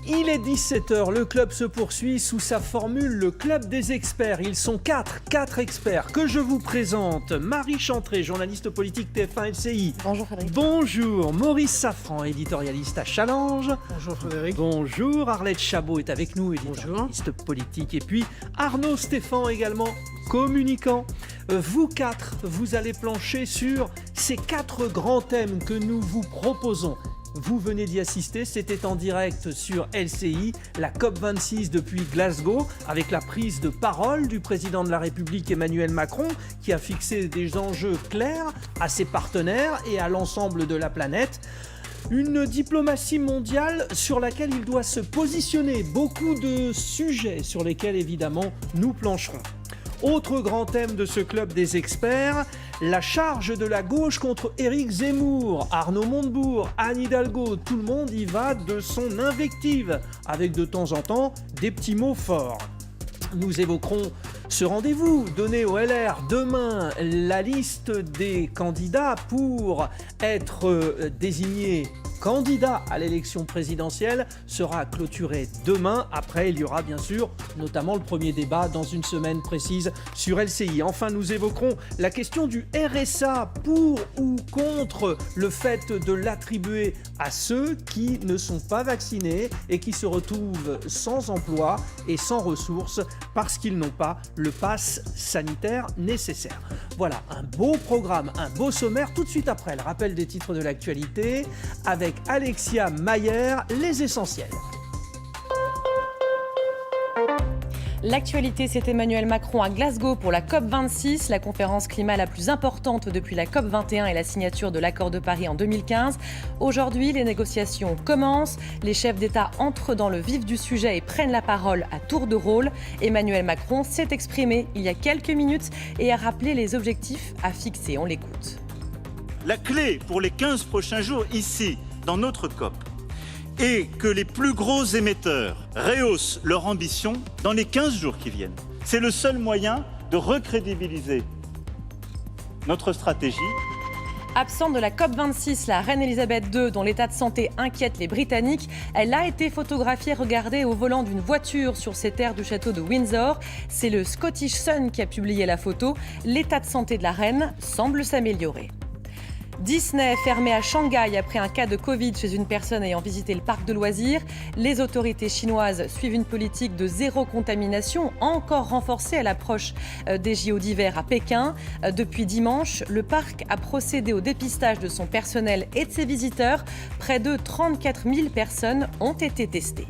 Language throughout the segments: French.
Il est 17h, le club se poursuit sous sa formule, le club des experts. Ils sont quatre experts que je vous présente. Marie Chantré, journaliste politique TF1 LCI. Bonjour Frédéric. Bonjour, Maurice Safran, éditorialiste à Challenge. Bonjour Frédéric. Bonjour, Arlette Chabot est avec nous, éditorialiste politique. Et puis Arnaud Stéphane également, communicant. Vous quatre, vous allez plancher sur ces 4 grands thèmes que nous vous proposons. Vous venez d'y assister, c'était en direct sur LCI, la COP26 depuis Glasgow, avec la prise de parole du président de la République Emmanuel Macron, qui a fixé des enjeux clairs à ses partenaires et à l'ensemble de la planète. Une diplomatie mondiale sur laquelle il doit se positionner. Beaucoup de sujets sur lesquels évidemment nous plancherons. Autre grand thème de ce club des experts, la charge de la gauche contre Éric Zemmour, Arnaud Montebourg, Anne Hidalgo, tout le monde y va de son invective, avec de temps en temps des petits mots forts. Nous évoquerons ce rendez-vous donné au LR demain, la liste des candidats pour être désignés candidat à l'élection présidentielle sera clôturée demain. Après, il y aura bien sûr notamment le premier débat dans une semaine précise sur LCI. Enfin, nous évoquerons la question du RSA, pour ou contre le fait de l'attribuer à ceux qui ne sont pas vaccinés et qui se retrouvent sans emploi et sans ressources parce qu'ils n'ont pas le pass sanitaire nécessaire. Voilà, un beau programme, un beau sommaire. Tout de suite après, le rappel des titres de l'actualité avec Alexia Mayer, les essentiels. L'actualité, c'est Emmanuel Macron à Glasgow pour la COP26, la conférence climat la plus importante depuis la COP21 et la signature de l'accord de Paris en 2015. Aujourd'hui, les négociations commencent. Les chefs d'État entrent dans le vif du sujet et prennent la parole à tour de rôle. Emmanuel Macron s'est exprimé il y a quelques minutes et a rappelé les objectifs à fixer. On l'écoute. La clé pour les 15 prochains jours ici, dans notre COP, est que les plus gros émetteurs rehaussent leur ambition dans les 15 jours qui viennent. C'est le seul moyen de recrédibiliser notre stratégie. Absente de la COP26, la reine Elisabeth II, dont l'état de santé inquiète les Britanniques, elle a été photographiée regardée au volant d'une voiture sur ces terres du château de Windsor. C'est le Scottish Sun qui a publié la photo. L'état de santé de la reine semble s'améliorer. Disney fermé à Shanghai après un cas de Covid chez une personne ayant visité le parc de loisirs. Les autorités chinoises suivent une politique de zéro contamination, encore renforcée à l'approche des JO d'hiver à Pékin. Depuis dimanche, le parc a procédé au dépistage de son personnel et de ses visiteurs. Près de 34 000 personnes ont été testées.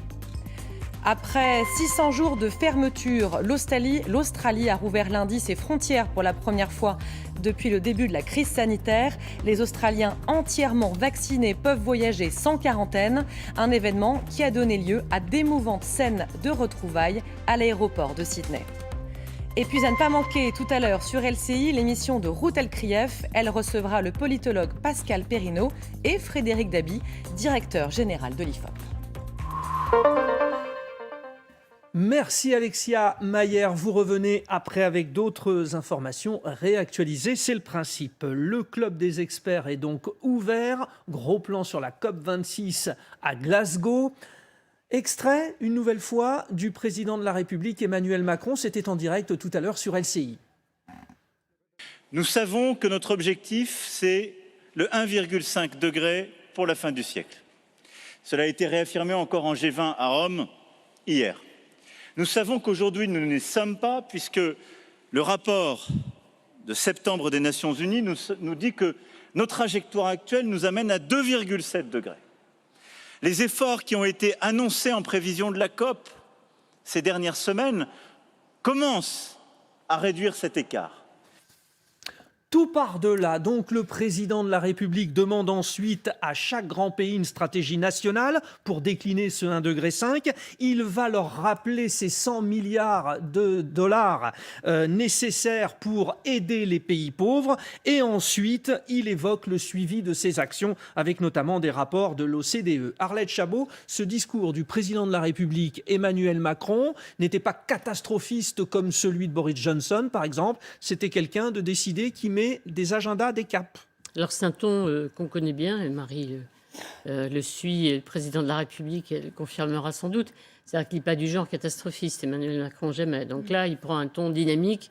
Après 600 jours de fermeture, l'Australie a rouvert lundi ses frontières pour la première fois depuis le début de la crise sanitaire. Les Australiens entièrement vaccinés peuvent voyager sans quarantaine, un événement qui a donné lieu à d'émouvantes scènes de retrouvailles à l'aéroport de Sydney. Et puis à ne pas manquer tout à l'heure sur LCI, l'émission de Ruth Elkrieff. Elle recevra le politologue Pascal Perrineau et Frédéric Dabi, directeur général de l'IFOP. Merci Alexia Mayer. Vous revenez après avec d'autres informations réactualisées. C'est le principe. Le club des experts est donc ouvert. Gros plan sur la COP26 à Glasgow. Extrait, une nouvelle fois, du président de la République Emmanuel Macron. C'était en direct tout à l'heure sur LCI. Nous savons que notre objectif, c'est le 1,5 degré pour la fin du siècle. Cela a été réaffirmé encore en G20 à Rome hier. Nous savons qu'aujourd'hui, nous n'y sommes pas, puisque le rapport de septembre des Nations Unies nous dit que nos trajectoires actuelles nous amènent à 2,7 degrés. Les efforts qui ont été annoncés en prévision de la COP ces dernières semaines commencent à réduire cet écart. Tout par-delà, donc le président de la République demande ensuite à chaque grand pays une stratégie nationale pour décliner ce 1,5 degré. Il va leur rappeler ces 100 milliards de dollars nécessaires pour aider les pays pauvres. Et ensuite, il évoque le suivi de ces actions avec notamment des rapports de l'OCDE. Arlette Chabot, ce discours du président de la République Emmanuel Macron n'était pas catastrophiste comme celui de Boris Johnson, par exemple. C'était quelqu'un de décidé qui met des agendas, des caps. Alors c'est un ton qu'on connaît bien, et Marie le suit, le président de la République le confirmera sans doute. C'est-à-dire qu'il n'est pas du genre catastrophiste, Emmanuel Macron, jamais. Donc là, il prend un ton dynamique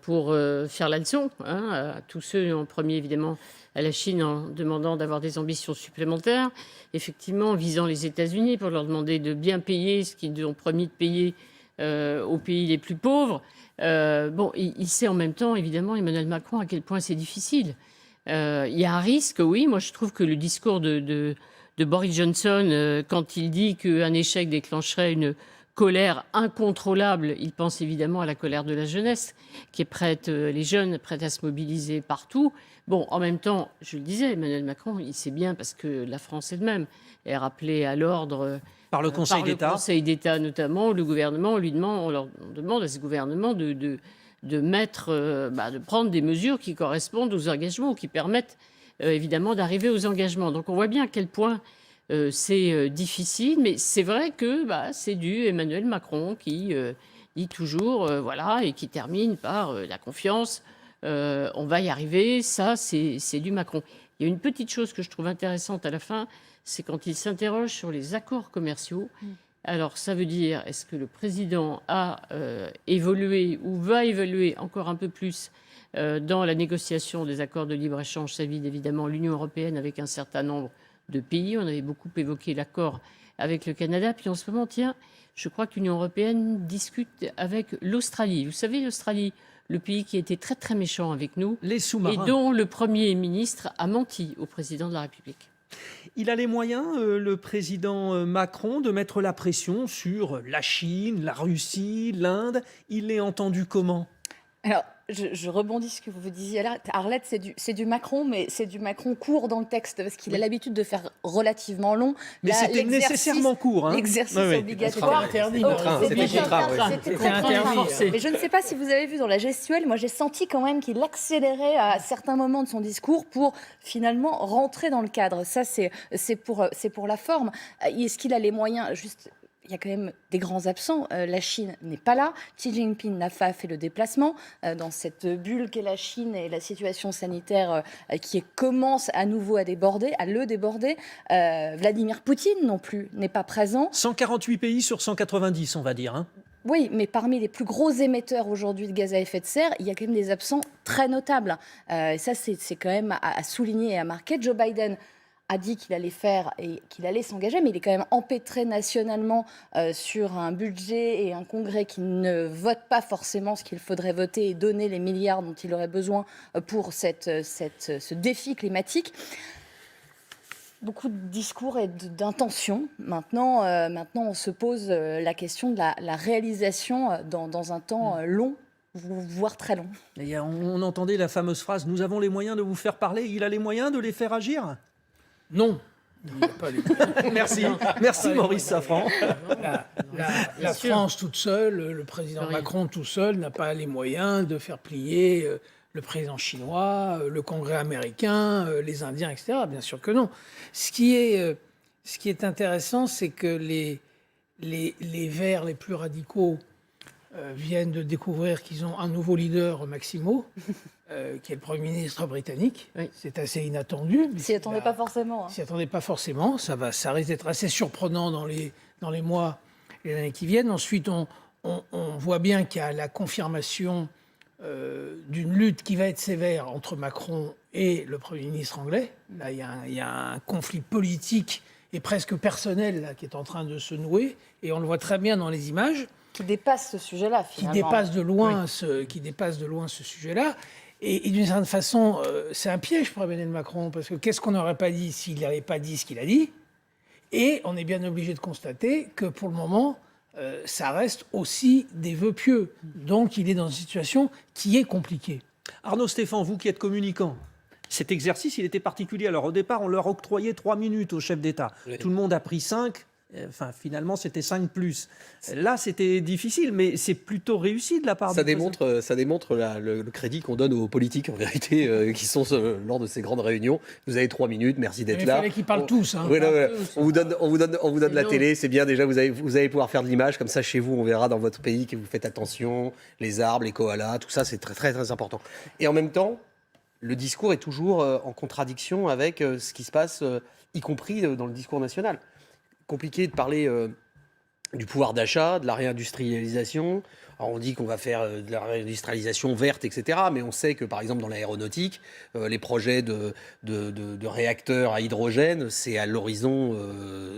pour faire la leçon à tous ceux, en premier évidemment à la Chine, en demandant d'avoir des ambitions supplémentaires, effectivement en visant les États-Unis pour leur demander de bien payer ce qu'ils ont promis de payer aux pays les plus pauvres. Il sait en même temps, évidemment, Emmanuel Macron, à quel point c'est difficile. Il y a un risque, oui. Moi, je trouve que le discours de Boris Johnson, quand il dit qu'un échec déclencherait une colère incontrôlable, il pense évidemment à la colère de la jeunesse, qui est prête, les jeunes, prêtes à se mobiliser partout. Bon, en même temps, je le disais, Emmanuel Macron, il sait bien, parce que la France elle-même est rappelée à l'ordre Par le Conseil d'État. Le Conseil d'État notamment, le gouvernement, on demande à ce gouvernement de prendre des mesures qui correspondent aux engagements, qui permettent évidemment d'arriver aux engagements. Donc on voit bien à quel point c'est difficile, mais c'est vrai que c'est du Emmanuel Macron qui dit toujours, et qui termine par la confiance, on va y arriver, ça c'est du Macron. Il y a une petite chose que je trouve intéressante à la fin, c'est quand il s'interroge sur les accords commerciaux. Alors ça veut dire, est-ce que le président a évolué ou va évoluer encore un peu plus dans la négociation des accords de libre-échange? Ça vide évidemment l'Union européenne avec un certain nombre de pays. On avait beaucoup évoqué l'accord avec le Canada. Puis en ce moment, je crois que l'Union européenne discute avec l'Australie. Vous savez, l'Australie, le pays qui était très très méchant avec nous, les sous-marins, et dont le Premier ministre a menti au président de la République. Il a les moyens, le président Macron, de mettre la pression sur la Chine, la Russie, l'Inde. Il est entendu comment ? Alors, je rebondis sur ce que vous disiez là. Arlette, c'est du Macron, mais c'est du Macron court dans le texte, parce qu'il a l'habitude de faire relativement long. Mais là, c'était nécessairement court. L'exercerce obligatoire. C'était interdit. Mais je ne sais pas si vous avez vu dans la gestuelle, moi j'ai senti quand même qu'il accélérait à certains moments de son discours pour finalement rentrer dans le cadre. Ça, c'est pour la forme. Est-ce qu'il a les moyens juste... Il y a quand même des grands absents. La Chine n'est pas là. Xi Jinping n'a pas fait le déplacement dans cette bulle qu'est la Chine et la situation sanitaire qui commence à nouveau à le déborder. Vladimir Poutine non plus n'est pas présent. 148 pays sur 190, on va dire. Oui, mais parmi les plus gros émetteurs aujourd'hui de gaz à effet de serre, il y a quand même des absents très notables. Ça, c'est quand même à souligner et à marquer. Joe Biden a dit qu'il allait faire et qu'il allait s'engager, mais il est quand même empêtré nationalement sur un budget et un congrès qui ne vote pas forcément ce qu'il faudrait voter et donner les milliards dont il aurait besoin pour ce défi climatique. Beaucoup de discours et d'intentions. Maintenant, on se pose la question de la réalisation dans un temps long, voire très long. Et on entendait la fameuse phrase « Nous avons les moyens de vous faire parler ». Il a les moyens de les faire agir ? Non. Il n'y a pas les... Merci Maurice Safran. La France toute seule, le président Macron tout seul n'a pas les moyens de faire plier le président chinois, le Congrès américain, les Indiens, etc. Bien sûr que non. Ce qui est intéressant, c'est que les Verts les plus radicaux viennent de découvrir qu'ils ont un nouveau leader, Maximo, qui est le Premier ministre britannique. Oui. C'est assez inattendu. Mais s'y attendait pas forcément. S'y attendait pas forcément. Ça risque d'être assez surprenant dans les mois et les années qui viennent. Ensuite, on voit bien qu'il y a la confirmation d'une lutte qui va être sévère entre Macron et le Premier ministre anglais. Là, il y a un conflit politique et presque personnel là, qui est en train de se nouer. Et on le voit très bien dans les images. Qui dépasse ce sujet-là, finalement. Qui dépasse de loin ce sujet-là. Et d'une certaine façon, c'est un piège pour Emmanuel Macron, parce que qu'est-ce qu'on n'aurait pas dit s'il n'avait pas dit ce qu'il a dit ? Et on est bien obligé de constater que pour le moment, ça reste aussi des vœux pieux. Donc il est dans une situation qui est compliquée. Arnaud Stéphan, vous qui êtes communicant, cet exercice, il était particulier. Alors au départ, on leur octroyait 3 minutes au chef d'État. Oui. Tout le monde a pris 5. Enfin, finalement, c'était 5+. Là, c'était difficile, mais c'est plutôt réussi de la part ça démontre le crédit qu'on donne aux politiques, en vérité, qui sont lors de ces grandes réunions. Vous avez 3 minutes, merci d'être là. Il fallait qu'ils parlent tous. Hein. Oui, on vous donne la télé, c'est bien. Déjà, vous allez pouvoir faire de l'image. Comme ça, chez vous, on verra dans votre pays que vous faites attention. Les arbres, les koalas, tout ça, c'est très, très, très important. Et en même temps, le discours est toujours en contradiction avec ce qui se passe, y compris dans le discours national. Compliqué de parler du pouvoir d'achat, de la réindustrialisation. Alors on dit qu'on va faire de la réindustrialisation verte, etc. Mais on sait que, par exemple, dans l'aéronautique, les projets de réacteurs à hydrogène, c'est à l'horizon,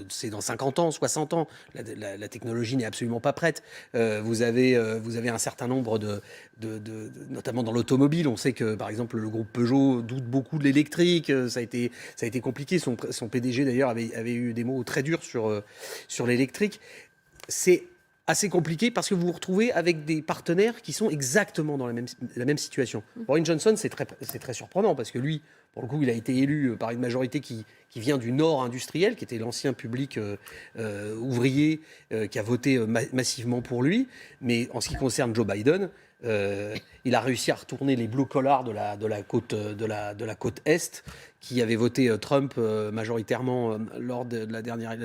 c'est dans 50 ans, 60 ans. La technologie n'est absolument pas prête. Vous avez un certain nombre notamment dans l'automobile, on sait que, par exemple, le groupe Peugeot doute beaucoup de l'électrique. Ça a été compliqué. Son PDG, d'ailleurs, avait eu des mots très durs sur l'électrique. C'est assez compliqué parce que vous vous retrouvez avec des partenaires qui sont exactement dans la même situation. Boris Johnson, c'est très surprenant parce que lui, pour le coup, il a été élu par une majorité qui vient du Nord industriel, qui était l'ancien public ouvrier qui a voté massivement pour lui. Mais en ce qui concerne Joe Biden, il a réussi à retourner les blue collars de la côte Est, qui avaient voté Trump majoritairement lors de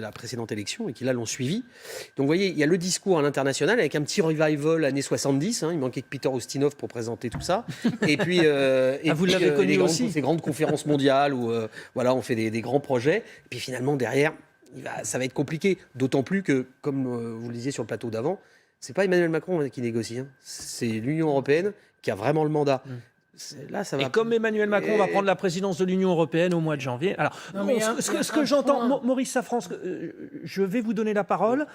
la précédente élection et qui là l'ont suivi. Donc vous voyez, il y a le discours à l'international avec un petit revival années 70. Il manquait que Peter Ustinov pour présenter tout ça. Et puis, vous l'avez connu aussi. Ces grandes conférences mondiales où voilà, on fait des grands projets. Et puis finalement, derrière, ça va être compliqué. D'autant plus que, comme vous le disiez sur le plateau d'avant, c'est pas Emmanuel Macron qui négocie. C'est l'Union européenne qui a vraiment le mandat. Là, ça va... Et comme Emmanuel Macron va prendre la présidence de l'Union européenne au mois de janvier. Alors, ce que j'entends, Maurice Safran, je vais vous donner la parole.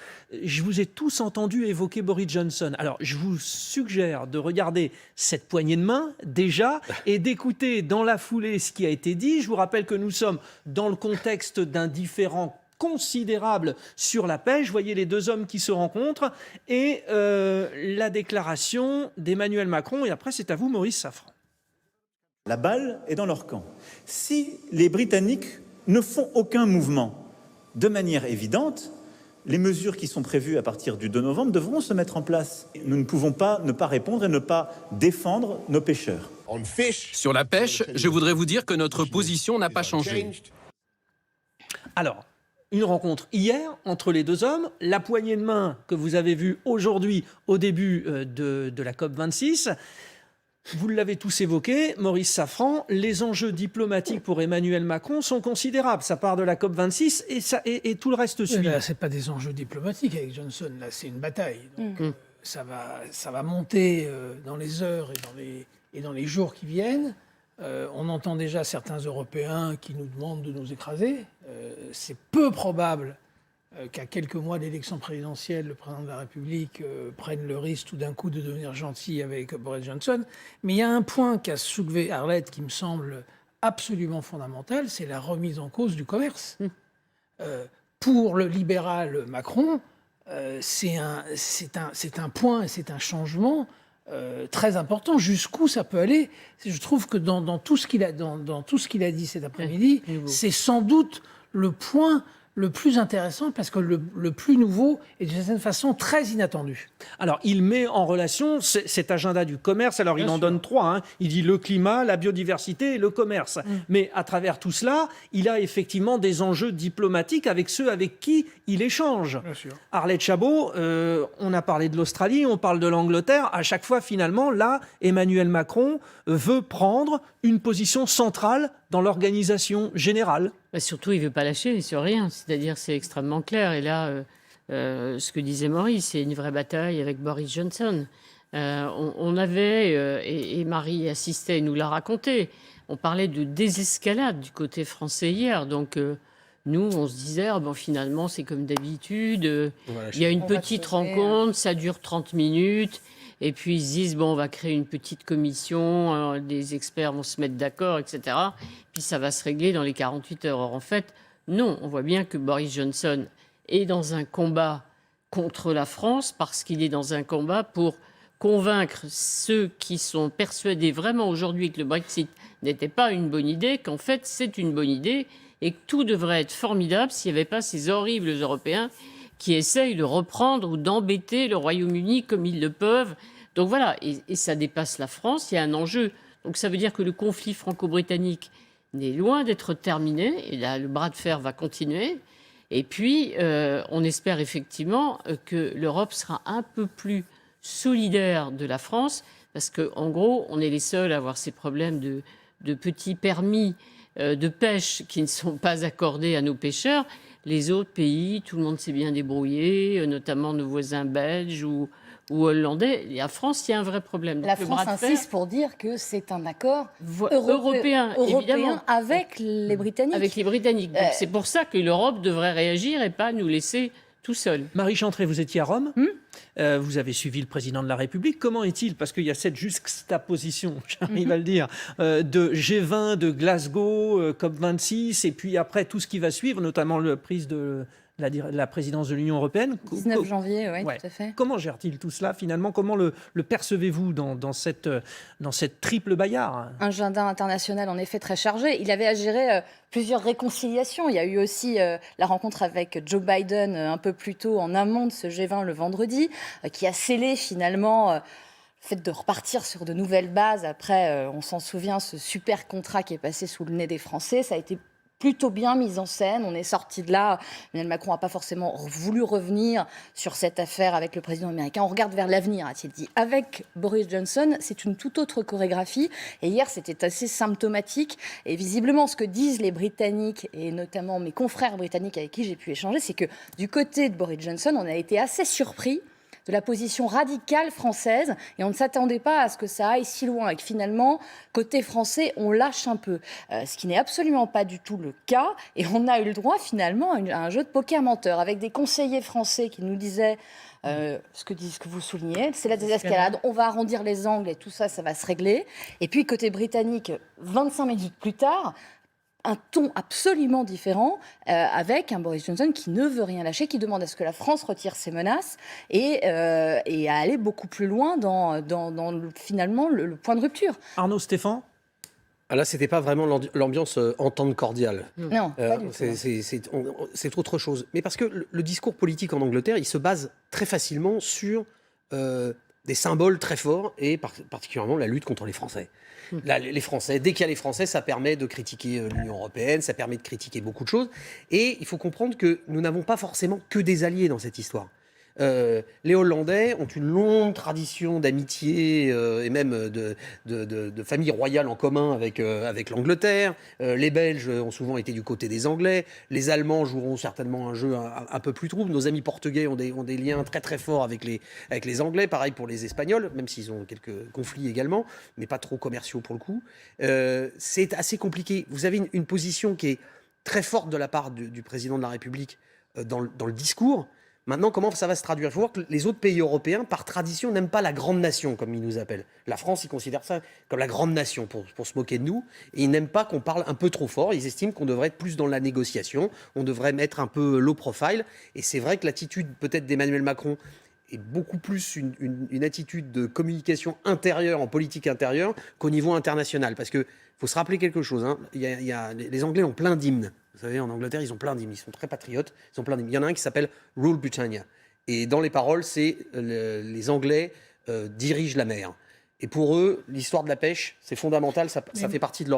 Je vous ai tous entendu évoquer Boris Johnson. Alors, je vous suggère de regarder cette poignée de main déjà et d'écouter dans la foulée ce qui a été dit. Je vous rappelle que nous sommes dans le contexte d'un différend considérable sur la pêche. Voyez les deux hommes qui se rencontrent et la déclaration d'Emmanuel Macron. Et après, c'est à vous, Maurice Safran. La balle est dans leur camp. Si les Britanniques ne font aucun mouvement de manière évidente, les mesures qui sont prévues à partir du 2 novembre devront se mettre en place. Nous ne pouvons pas ne pas répondre et ne pas défendre nos pêcheurs. Sur la pêche, je voudrais vous dire que notre position n'a pas changé. Alors, une rencontre hier entre les deux hommes, la poignée de main que vous avez vue aujourd'hui au début de la COP26. Vous l'avez tous évoqué, Maurice Safran, les enjeux diplomatiques pour Emmanuel Macron sont considérables. Ça part de la COP26 et tout le reste suit. Là, ce n'est pas des enjeux diplomatiques avec Johnson, là, c'est une bataille. Donc, ça va monter dans les heures et dans les jours qui viennent. On entend déjà certains Européens qui nous demandent de nous écraser. C'est peu probable qu'à quelques mois d'élection présidentielle, le président de la République prenne le risque tout d'un coup de devenir gentil avec Boris Johnson. Mais il y a un point qu'a soulevé Arlette qui me semble absolument fondamental, c'est la remise en cause du commerce. Pour le libéral Macron, c'est un point et c'est un changement très important. Jusqu'où ça peut aller? Je trouve que dans tout ce qu'il a dit cet après-midi, c'est sans doute le point le plus intéressant parce que le plus nouveau est d'une certaine façon très inattendu. Alors, il met en relation cet agenda du commerce. Alors, il en donne trois. Il dit le climat, la biodiversité et le commerce. Mais à travers tout cela, il a effectivement des enjeux diplomatiques avec ceux avec qui il échange. Arlette Chabot, on a parlé de l'Australie, on parle de l'Angleterre. À chaque fois, finalement, là, Emmanuel Macron veut prendre une position centrale dans l'organisation générale. Surtout, il ne veut pas lâcher sur rien. C'est-à-dire, c'est extrêmement clair. Et là, ce que disait Maurice, c'est une vraie bataille avec Boris Johnson. On avait, et Marie assistait et nous l'a raconté, on parlait de désescalade du côté français hier. Donc, nous, on se disait, finalement, c'est comme d'habitude. Il y a une petite rencontre, ça dure 30 minutes. Et puis ils se disent, on va créer une petite commission, des experts vont se mettre d'accord, etc. Puis ça va se régler dans les 48 heures. Or, en fait, non, on voit bien que Boris Johnson est dans un combat contre la France parce qu'il est dans un combat pour convaincre ceux qui sont persuadés vraiment aujourd'hui que le Brexit n'était pas une bonne idée, qu'en fait c'est une bonne idée et que tout devrait être formidable s'il n'y avait pas ces horribles Européens qui essayent de reprendre ou d'embêter le Royaume-Uni comme ils le peuvent. Donc voilà, et ça dépasse la France, il y a un enjeu. Donc ça veut dire que le conflit franco-britannique n'est loin d'être terminé, et là le bras de fer va continuer. Et puis on espère effectivement que l'Europe sera un peu plus solidaire de la France, parce qu'en gros, on est les seuls à avoir ces problèmes petits permis de pêche qui ne sont pas accordés à nos pêcheurs, les autres pays, tout le monde s'est bien débrouillé, notamment nos voisins belges ou hollandais. Et en France, il y a un vrai problème. La Donc, France insiste pour dire que c'est un accord européen, évidemment, avec les Britanniques. Avec les Britanniques. Donc, c'est pour ça que l'Europe devrait réagir et pas nous laisser tout seuls. Marie Chantrey, vous étiez à Rome. Vous avez suivi le président de la République. Comment est-il? Parce qu'il y a cette juxtaposition, j'arrive à le dire, de G20, de Glasgow, COP26, et puis après tout ce qui va suivre, notamment la prise de la présidence de l'Union européenne. 19 janvier, oui, tout à fait. Comment gère-t-il tout cela finalement? Comment le percevez-vous dans cette triple bagarre? Un agenda international en effet très chargé. Il avait à gérer plusieurs réconciliations. Il y a eu aussi la rencontre avec Joe Biden un peu plus tôt en amont de ce G20 le vendredi, qui a scellé finalement le fait de repartir sur de nouvelles bases. Après, on s'en souvient, ce super contrat qui est passé sous le nez des Français, ça a été plutôt bien mise en scène. On est sorti de là. Emmanuel Macron n'a pas forcément voulu revenir sur cette affaire avec le président américain. On regarde vers l'avenir, a-t-il dit. Avec Boris Johnson, c'est une toute autre chorégraphie. Et hier, c'était assez symptomatique. Et visiblement, ce que disent les Britanniques, et notamment mes confrères britanniques avec qui j'ai pu échanger, c'est que du côté de Boris Johnson, on a été assez surpris de la position radicale française, et on ne s'attendait pas à ce que ça aille si loin, et que finalement, côté français, on lâche un peu. Ce qui n'est absolument pas du tout le cas, et on a eu le droit finalement à un jeu de poker menteur, avec des conseillers français qui nous disaient ce que vous soulignez, c'est la désescalade, on va arrondir les angles et tout ça, ça va se régler. Et puis côté britannique, 25 minutes plus tard, un ton absolument différent, avec un Boris Johnson qui ne veut rien lâcher, qui demande à ce que la France retire ses menaces et à aller beaucoup plus loin dans finalement le point de rupture. Arnaud Stéphan? Ah là, c'était pas vraiment l'ambiance entente cordiale. Non, pas du tout. C'est autre chose. Mais parce que le discours politique en Angleterre, il se base très facilement sur des symboles très forts, et particulièrement la lutte contre les Français. Là, les Français, dès qu'il y a les Français, ça permet de critiquer l'Union européenne, ça permet de critiquer beaucoup de choses. Et il faut comprendre que nous n'avons pas forcément que des alliés dans cette histoire. Les Hollandais ont une longue tradition d'amitié et même de famille royale en commun avec l'Angleterre. Les Belges ont souvent été du côté des Anglais. Les Allemands joueront certainement un jeu un peu plus trouble. Nos amis portugais ont des liens très très forts avec les Anglais. Pareil pour les Espagnols, même s'ils ont quelques conflits également, mais pas trop commerciaux pour le coup. C'est assez compliqué. Vous avez une position qui est très forte de la part du président de la République dans le discours. Maintenant, comment ça va se traduire? Il faut voir que les autres pays européens, par tradition, n'aiment pas la grande nation, comme ils nous appellent. La France, ils considèrent ça comme la grande nation, pour se moquer de nous. Et ils n'aiment pas qu'on parle un peu trop fort. Ils estiment qu'on devrait être plus dans la négociation. On devrait mettre un peu low profile. Et c'est vrai que l'attitude, peut-être, d'Emmanuel Macron est beaucoup plus une attitude de communication intérieure, en politique intérieure, qu'au niveau international. Parce qu'il faut se rappeler quelque chose. Hein. Les Anglais ont plein d'hymnes. Vous savez, en Angleterre, ils ont plein d'hymnes. Ils sont très patriotes. Ils ont plein d'hymnes. Il y en a un qui s'appelle Rule Britannia. Et dans les paroles, c'est les Anglais dirigent la mer. Et pour eux, l'histoire de la pêche, c'est fondamental. Ça fait partie de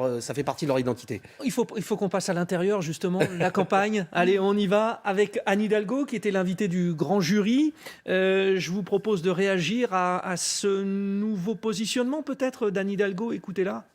leur identité. Il faut qu'on passe à l'intérieur, justement, la campagne. Allez, on y va avec Anne Hidalgo, qui était l'invitée du grand jury. Je vous propose de réagir à ce nouveau positionnement, peut-être, d'Anne Hidalgo. Écoutez-la.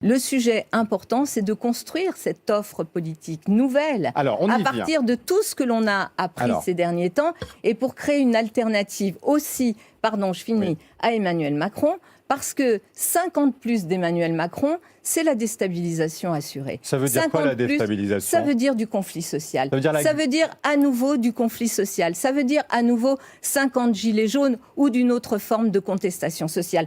Le sujet important, c'est de construire cette offre politique nouvelle à partir de tout ce que l'on a appris ces derniers temps, et pour créer une alternative aussi, à Emmanuel Macron, parce que 50 plus d'Emmanuel Macron, c'est la déstabilisation assurée. Ça veut dire quoi, la déstabilisation? Ça veut dire du conflit social. Ça veut dire à nouveau du conflit social. Ça veut dire à nouveau 50 gilets jaunes ou d'une autre forme de contestation sociale.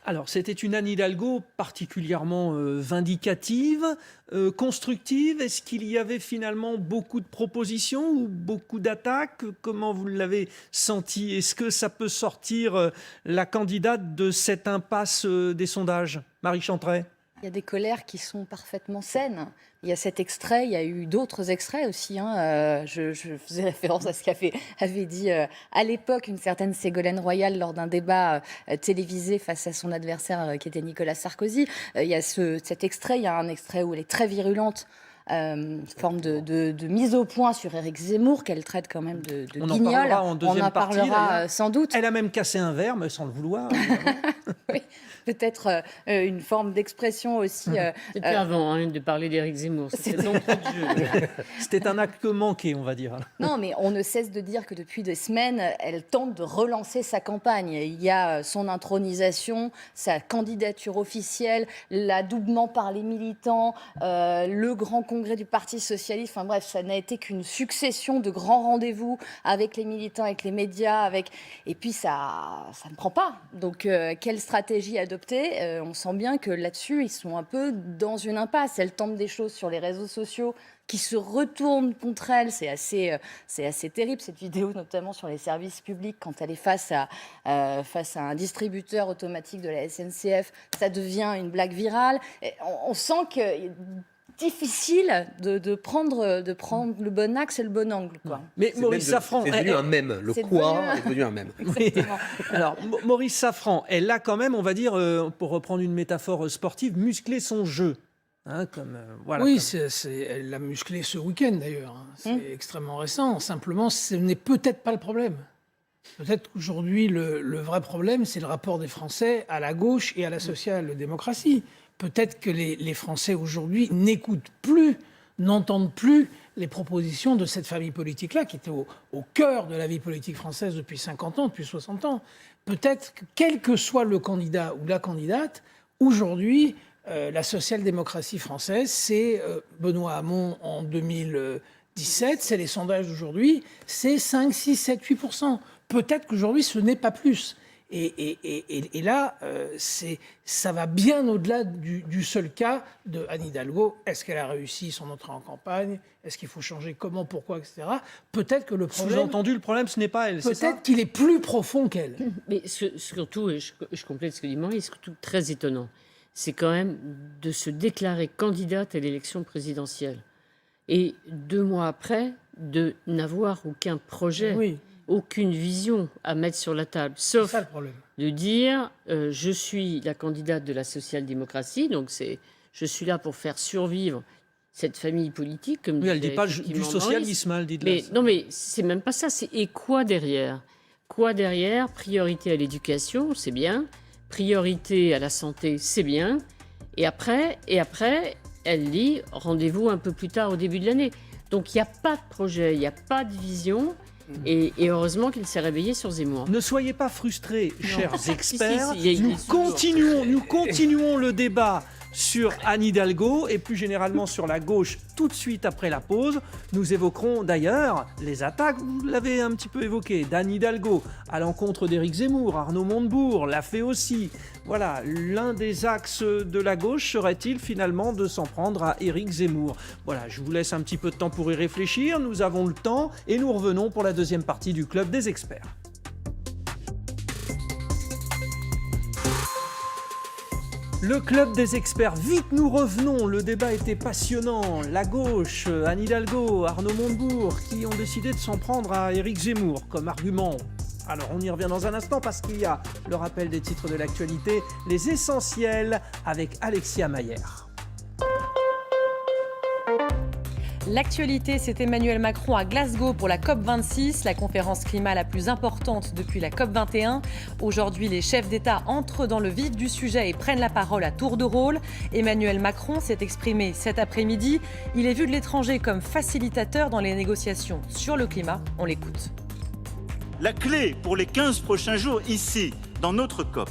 Alors, c'était une Anne Hidalgo particulièrement vindicative, constructive. Est-ce qu'il y avait finalement beaucoup de propositions ou beaucoup d'attaques? Comment vous l'avez senti? Est-ce que ça peut sortir la candidate de cette impasse des sondages? Marie Chantrey? Il y a des colères qui sont parfaitement saines. Il y a cet extrait, il y a eu d'autres extraits aussi. Je faisais référence à ce qu'avait dit à l'époque une certaine Ségolène Royal lors d'un débat télévisé face à son adversaire qui était Nicolas Sarkozy. Il y a cet extrait, il y a un extrait où elle est très virulente forme de mise au point sur Éric Zemmour, qu'elle traite quand même de On guignol. en parlera en deuxième partie. On en parlera sans doute. Elle a même cassé un verre, mais sans le vouloir. Oui, peut-être une forme d'expression aussi. C'était avant de parler d'Éric Zemmour. C'était d'entrée de jeu. C'était un acte manqué, on va dire. Non, mais on ne cesse de dire que depuis des semaines, elle tente de relancer sa campagne. Il y a son intronisation, sa candidature officielle, l'adoubement par les militants, le grand congrès du Parti socialiste. Enfin bref, ça n'a été qu'une succession de grands rendez-vous avec les militants, avec les médias, et puis ça ne prend pas. Donc quelle stratégie adopter? On sent bien que là-dessus, ils sont un peu dans une impasse. Elle tente des choses sur les réseaux sociaux qui se retournent contre elle. C'est assez terrible, cette vidéo, notamment sur les services publics, quand elle est face à un distributeur automatique de la SNCF. Ça devient une blague virale. Et on sent que difficile de prendre le bon axe et le bon angle, quoi. Mais Maurice Safran... C'est devenu un mème. Le quoi est devenu un mème. Oui. Alors, Maurice Safran, elle a quand même, on va dire, pour reprendre une métaphore sportive, musclé son jeu. Hein, voilà, oui, elle l'a musclé ce week-end d'ailleurs. C'est extrêmement récent. Simplement, ce n'est peut-être pas le problème. Peut-être qu'aujourd'hui, le vrai problème, c'est le rapport des Français à la gauche et à la social-démocratie. Peut-être que les Français aujourd'hui n'écoutent plus, n'entendent plus les propositions de cette famille politique-là, qui était au cœur de la vie politique française depuis 50 ans, depuis 60 ans. Peut-être que quel que soit le candidat ou la candidate, aujourd'hui, la social-démocratie française, c'est Benoît Hamon en 2017, c'est les sondages d'aujourd'hui, c'est 5, 6, 7, 8%. Peut-être qu'aujourd'hui, ce n'est pas plus. Et là, ça va bien au-delà du seul cas de Anne Hidalgo. Est-ce qu'elle a réussi son entrée en campagne? Est-ce qu'il faut changer? Comment? Pourquoi? Etc. Peut-être que le problème... Sous-entendu, le problème, ce n'est pas elle, c'est ça? Peut-être qu'il est plus profond qu'elle. Mais surtout, et je complète ce que dit Maurice, surtout très étonnant, c'est quand même de se déclarer candidate à l'élection présidentielle. Et 2 mois après, de n'avoir aucun projet. Oui. Aucune vision à mettre sur la table, sauf de dire je suis la candidate de la social-démocratie, donc je suis là pour faire survivre cette famille politique. Comme oui, elle ne dit pas du socialisme, elle dit de la... Non, mais c'est même pas ça. Et quoi derrière? Quoi derrière? Priorité à l'éducation, c'est bien. Priorité à la santé, c'est bien. Et après, elle dit rendez-vous un peu plus tard au début de l'année. Donc il n'y a pas de projet, il n'y a pas de vision. Et heureusement qu'il s'est réveillé sur Zemmour. Ne soyez pas frustrés, chers experts. Nous continuons le débat sur Anne Hidalgo et plus généralement sur la gauche tout de suite après la pause. Nous évoquerons d'ailleurs les attaques, vous l'avez un petit peu évoqué, d'Anne Hidalgo à l'encontre d'Éric Zemmour. Arnaud Montebourg l'a fait aussi. Voilà, l'un des axes de la gauche serait-il finalement de s'en prendre à Éric Zemmour? Voilà, je vous laisse un petit peu de temps pour y réfléchir. Nous avons le temps et nous revenons pour la deuxième partie du Club des experts. Le Club des experts, vite nous revenons, le débat était passionnant. La gauche, Anne Hidalgo, Arnaud Montebourg, qui ont décidé de s'en prendre à Éric Zemmour comme argument. Alors on y revient dans un instant parce qu'il y a le rappel des titres de l'actualité, les essentiels avec Alexia Mayer. L'actualité, c'est Emmanuel Macron à Glasgow pour la COP26, la conférence climat la plus importante depuis la COP21. Aujourd'hui, les chefs d'État entrent dans le vif du sujet et prennent la parole à tour de rôle. Emmanuel Macron s'est exprimé cet après-midi. Il est vu de l'étranger comme facilitateur dans les négociations sur le climat. On l'écoute. La clé pour les 15 prochains jours ici, dans notre COP,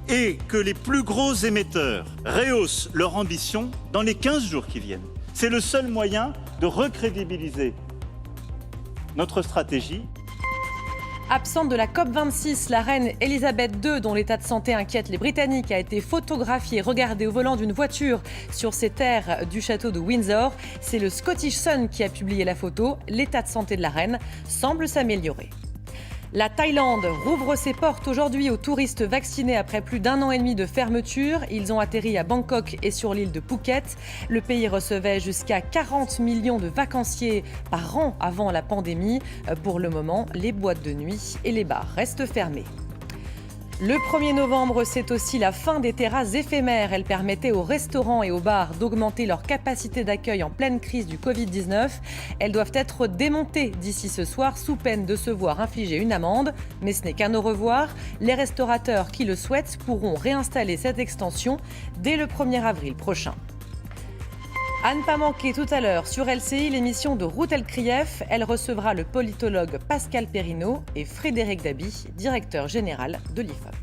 est que les plus gros émetteurs rehaussent leur ambition dans les 15 jours qui viennent. C'est le seul moyen de recrédibiliser notre stratégie. Absente de la COP26, la reine Elisabeth II, dont l'état de santé inquiète les Britanniques, a été photographiée, regardée au volant d'une voiture sur ces terres du château de Windsor. C'est le Scottish Sun qui a publié la photo. L'état de santé de la reine semble s'améliorer. La Thaïlande rouvre ses portes aujourd'hui aux touristes vaccinés après plus d'1 an et demi de fermeture. Ils ont atterri à Bangkok et sur l'île de Phuket. Le pays recevait jusqu'à 40 millions de vacanciers par an avant la pandémie. Pour le moment, les boîtes de nuit et les bars restent fermés. Le 1er novembre, c'est aussi la fin des terrasses éphémères. Elles permettaient aux restaurants et aux bars d'augmenter leur capacité d'accueil en pleine crise du Covid-19. Elles doivent être démontées d'ici ce soir sous peine de se voir infliger une amende. Mais ce n'est qu'un au revoir. Les restaurateurs qui le souhaitent pourront réinstaller cette extension dès le 1er avril prochain. À ne pas manquer tout à l'heure sur LCI l'émission de Ruth Elkrief. Elle recevra le politologue Pascal Perrineau et Frédéric Dabi, directeur général de l'IFOP.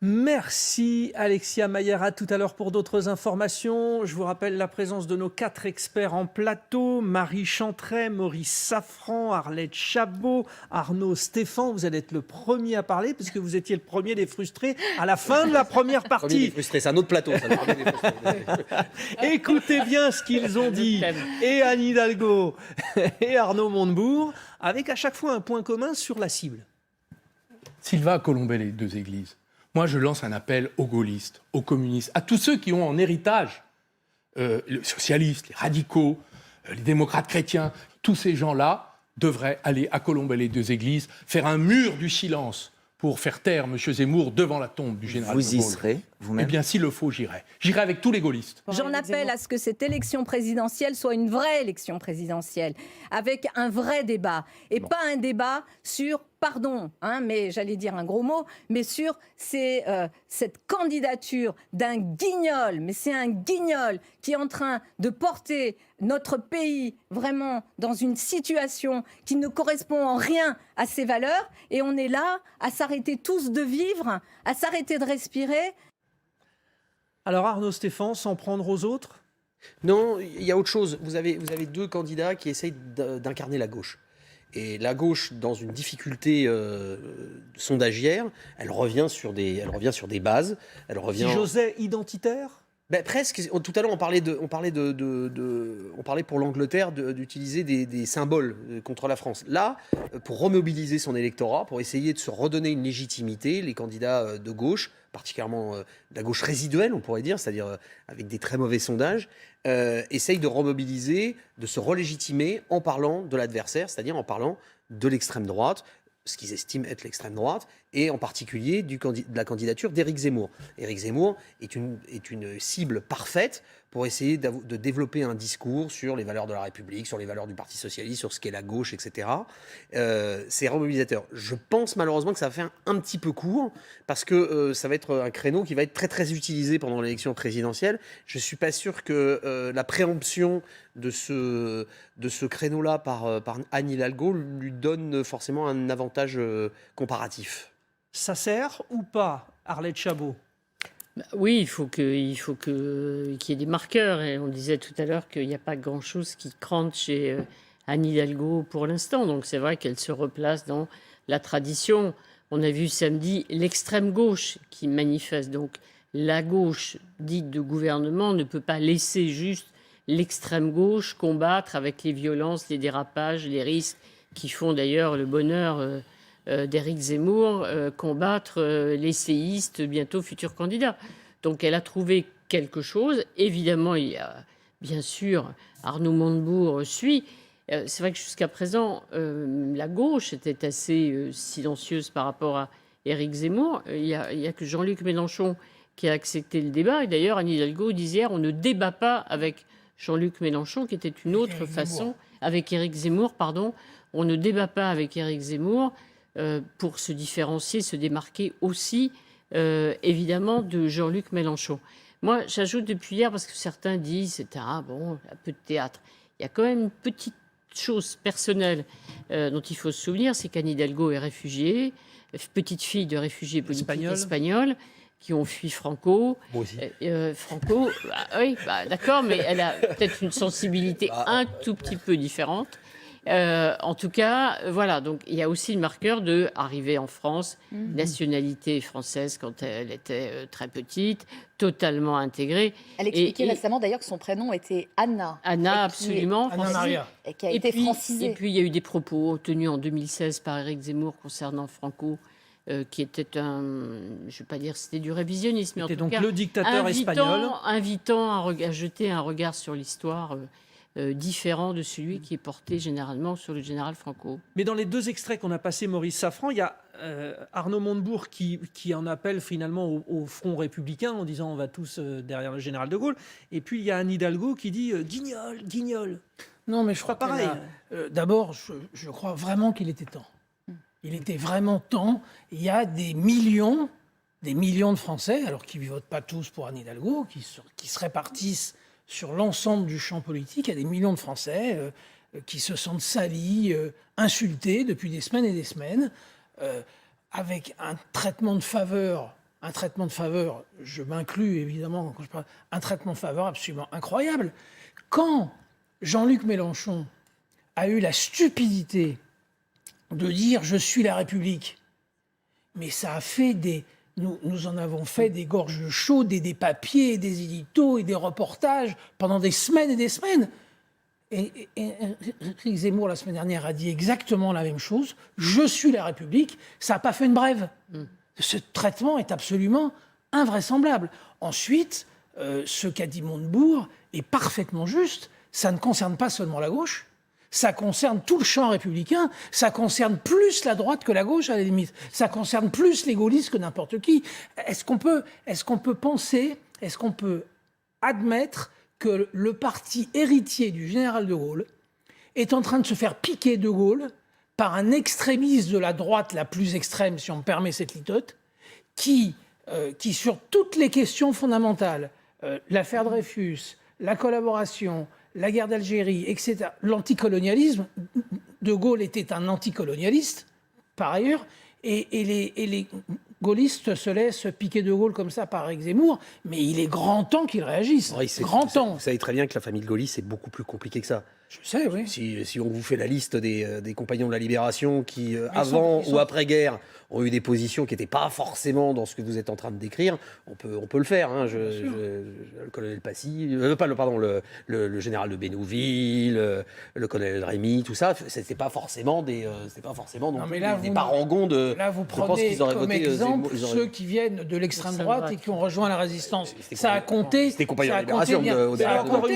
Merci Alexia Mayer, à tout à l'heure pour d'autres informations. Je vous rappelle la présence de nos 4 experts en plateau, Marie Chantray, Maurice Safran, Arlette Chabot, Arnaud Stéphan. Vous allez être le premier à parler puisque vous étiez le premier des frustrés à la fin de la première partie. Premier des frustrés, c'est un autre plateau. Ça, le premier des frustrés. Écoutez bien ce qu'ils ont dit, et Anne Hidalgo et Arnaud Montebourg, avec à chaque fois un point commun sur la cible. Sylva a colombé les 2 églises. Moi, je lance un appel aux gaullistes, aux communistes, à tous ceux qui ont en héritage les socialistes, les radicaux, les démocrates chrétiens. Tous ces gens-là devraient aller à colomber les 2 églises, faire un mur du silence pour faire taire M. Zemmour devant la tombe du général de Gaulle. Vous y serez, vous-même ? Eh bien, s'il le faut, j'irai. J'irai avec tous les gaullistes. J'en appelle à ce que cette élection présidentielle soit une vraie élection présidentielle, avec un vrai débat, et pas un débat sur, pardon, mais j'allais dire un gros mot, mais sur cette candidature d'un guignol, mais c'est un guignol qui est en train de porter notre pays vraiment dans une situation qui ne correspond en rien à ses valeurs, et on est là à s'arrêter tous de vivre, à s'arrêter de respirer. Alors Arnaud Stéphan, s'en prendre aux autres ? Non, il y a autre chose. Vous avez 2 candidats qui essayent d'incarner la gauche. Et la gauche, dans une difficulté sondagière, elle revient sur des bases. Elle revient. Si j'osais, identitaire ? Presque. Tout à l'heure, on parlait pour l'Angleterre d'utiliser des symboles contre la France. Là, pour remobiliser son électorat, pour essayer de se redonner une légitimité, les candidats de gauche, particulièrement la gauche résiduelle, on pourrait dire, c'est-à-dire avec des très mauvais sondages, essayent de remobiliser, de se relégitimer en parlant de l'adversaire, c'est-à-dire en parlant de l'extrême droite, ce qu'ils estiment être l'extrême droite, et en particulier de la candidature d'Éric Zemmour. Éric Zemmour est une cible parfaite pour essayer de développer un discours sur les valeurs de la République, sur les valeurs du Parti socialiste, sur ce qu'est la gauche, etc. C'est remobilisateur. Je pense malheureusement que ça va faire un petit peu court, parce que ça va être un créneau qui va être très très utilisé pendant l'élection présidentielle. Je ne suis pas sûr que la préemption de ce créneau-là par Anne Hidalgo lui donne forcément un avantage comparatif. Ça sert ou pas, Arlette Chabot ? Oui, il faut qu'il y ait des marqueurs. Et on disait tout à l'heure qu'il n'y a pas grand-chose qui crante chez Anne Hidalgo pour l'instant. Donc c'est vrai qu'elle se replace dans la tradition. On a vu samedi l'extrême gauche qui manifeste. Donc la gauche dite de gouvernement ne peut pas laisser juste l'extrême gauche combattre avec les violences, les dérapages, les risques qui font d'ailleurs le bonheur d'Éric Zemmour, combattre les séistes, bientôt futurs candidats. Donc elle a trouvé quelque chose. Évidemment, il y a bien sûr Arnaud Montebourg suit. C'est vrai que jusqu'à présent, la gauche était assez silencieuse par rapport à Éric Zemmour. Il y a que Jean-Luc Mélenchon qui a accepté le débat. Et d'ailleurs, Anne Hidalgo disait hier, on ne débat pas avec Jean-Luc Mélenchon, qui était une autre façon, avec Éric Zemmour, pardon. On ne débat pas avec Éric Zemmour pour se différencier, se démarquer aussi, évidemment, de Jean-Luc Mélenchon. Moi, j'ajoute depuis hier, parce que certains disent, c'est un peu de théâtre. Il y a quand même une petite chose personnelle dont il faut se souvenir, c'est qu'Anne Hidalgo est réfugiée, petite fille de réfugiés politiques espagnols qui ont fui Franco. Moi aussi. Franco, oui, d'accord, mais elle a peut-être une sensibilité un tout petit peu différente. En tout cas, voilà, donc il y a aussi le marqueur de arrivée en France, nationalité française quand elle était très petite, totalement intégrée. Elle expliquait récemment d'ailleurs que son prénom était Anna. Anna, absolument. Anna Maria. Et qui a été francisée. Et puis il y a eu des propos tenus en 2016 par Éric Zemmour concernant Franco, qui était je ne vais pas dire que c'était du révisionnisme, mais en tout donc cas, le dictateur espagnol. Invitant à jeter un regard sur l'histoire différent de celui qui est porté généralement sur le général Franco. Mais dans les deux extraits qu'on a passés, Maurice Safran, il y a Arnaud Montebourg qui en appelle finalement au front républicain en disant on va tous derrière le général de Gaulle. Et puis il y a Anne Hidalgo qui dit guignol, guignol. Non, mais je crois pareil. D'abord, je crois vraiment qu'il était temps. Il était vraiment temps. Il y a des millions de Français, alors qui ne votent pas tous pour Anne Hidalgo, qui se répartissent sur l'ensemble du champ politique. Il y a des millions de Français qui se sentent salis, insultés depuis des semaines et des semaines, avec un traitement de faveur, je m'inclus évidemment quand je parle, un traitement de faveur absolument incroyable. Quand Jean-Luc Mélenchon a eu la stupidité de dire « je suis la République », mais ça a fait nous en avons fait des gorges chaudes et des papiers, et des éditos et des reportages pendant des semaines et des semaines. Et Éric Zemmour, la semaine dernière, a dit exactement la même chose. « Je suis la République », ça n'a pas fait une brève. Ce traitement est absolument invraisemblable. Ensuite, ce qu'a dit Montebourg est parfaitement juste. Ça ne concerne pas seulement la gauche, ça concerne tout le champ républicain, ça concerne plus la droite que la gauche à la limite, ça concerne plus les gaullistes que n'importe qui. Est-ce qu'on peut admettre que le parti héritier du général de Gaulle est en train de se faire piquer de Gaulle par un extrémiste de la droite la plus extrême, si on me permet cette litote, qui sur toutes les questions fondamentales, l'affaire Dreyfus, la collaboration, la guerre d'Algérie, etc., l'anticolonialisme, de Gaulle était un anticolonialiste, par ailleurs, et les gaullistes se laissent piquer de Gaulle comme ça par Éric Zemmour, mais il est grand temps qu'il réagisse. Grand temps. Vous savez très bien que la famille de Gaullistes, c'est beaucoup plus compliqué que ça. Je sais, oui. Si on vous fait la liste des compagnons de la Libération qui, avant ou après-guerre, ont eu des positions qui n'étaient pas forcément dans ce que vous êtes en train de décrire, on peut le faire. Hein. Le colonel Passy, le général de Bénouville, le colonel Rémy, tout ça, c'était pas forcément des parangons de... Là, vous prenez comme exemple ceux qui viennent de l'extrême droite et qui ont rejoint la résistance. Ça a compté. C'était compagnons de la Libération. Encore